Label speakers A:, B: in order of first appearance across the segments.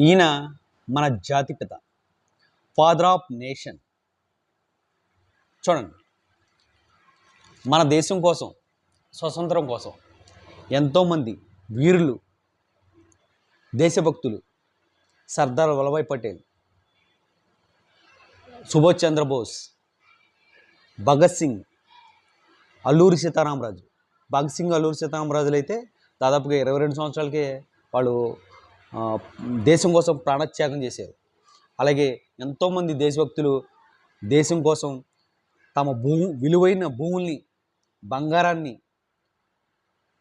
A: ఈయన మన జాతిపిత, ఫాదర్ ఆఫ్ నేషన్. చూడండి, మన దేశం కోసం, స్వతంత్రం కోసం ఎంతోమంది వీరులు, దేశభక్తులు, సర్దార్ వల్లభాయ్ పటేల్, సుభాష్ చంద్రబోస్, భగత్ సింగ్, అల్లూరి సీతారామరాజు. భగత్ సింగ్, అల్లూరి సీతారామరాజులు అయితే దాదాపుగా 22 సంవత్సరాలకే వాళ్ళు దేశం కోసం ప్రాణత్యాగం చేశారు. అలాగే ఎంతోమంది దేశభక్తులు దేశం కోసం తమ విలువైన భూముల్ని, బంగారాన్ని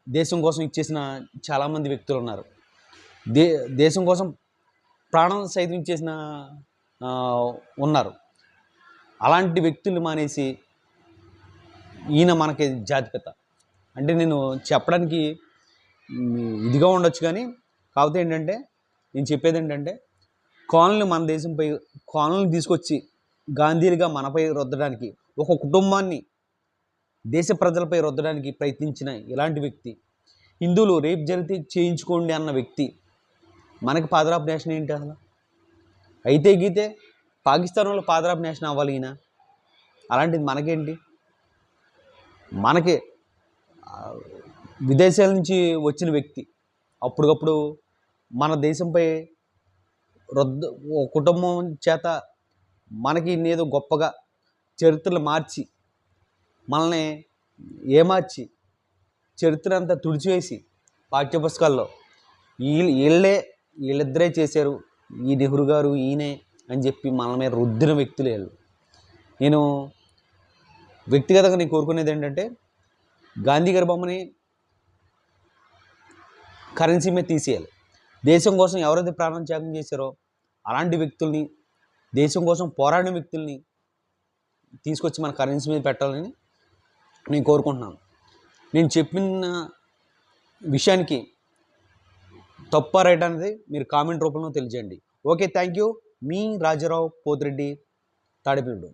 A: దేశం కోసం ఇచ్చేసిన చాలామంది వ్యక్తులు ఉన్నారు. దేశం కోసం ప్రాణం సైతం ఇచ్చేసిన ఉన్నారు. అలాంటి వ్యక్తులు మానేసి ఈయన మనకి జాతిపిత అంటే నేను చెప్పడానికి ఇదిగా ఉండొచ్చు, కానీ కాకపోతే ఏంటంటే నేను చెప్పేది ఏంటంటే కాలనీ, మన దేశంపై కాలనీని తీసుకొచ్చి గాంధీలుగా మనపై రుద్దడానికి, ఒక కుటుంబాన్ని దేశ ప్రజలపై రుద్దడానికి ప్రయత్నించిన ఇలాంటి వ్యక్తి, హిందువులు రేపు జరిగితే చేయించుకోండి అన్న వ్యక్తి మనకి ఫాదర్ ఆఫ్ నేషన్ ఏంటి అసలు? అయితే గీతే పాకిస్తాన్ వాళ్ళు ఫాదర్ ఆఫ్ నేషన్ అవ్వాలి ఈయన. అలాంటిది మనకేంటి? మనకి విదేశాల నుంచి వచ్చిన వ్యక్తి అప్పటికప్పుడు మన దేశంపై కుటుంబం చేత మనకి ఏదో గొప్పగా చరిత్రలు మార్చి, మనల్ని ఏమార్చి, చరిత్ర అంతా తుడిచివేసి పాఠ్యపుస్తకాల్లో వీళ్ళిద్దరే చేశారు, ఈ నెహ్రూ గారు ఈయనే అని చెప్పి మన మీద రుద్దిన వ్యక్తులు వీళ్ళు. నేను వ్యక్తిగతంగా నేను కోరుకునేది ఏంటంటే గాంధీ గారి బొమ్మని కరెన్సీ మీద తీసేయాలి. దేశం కోసం ఎవరైతే ప్రాణం త్యాగం చేశారో అలాంటి వ్యక్తుల్ని, దేశం కోసం పోరాడిన వ్యక్తుల్ని తీసుకొచ్చి మన కరెన్సీ మీద పెట్టాలని నేను కోరుకుంటున్నాను. నేను చెప్పిన విషయానికి తప్ప రైట్ అనేది మీరు కామెంట్ రూపంలో తెలియజేయండి. Okay, thank you. Me Rajarao Pothireddy, Tadepalligudem.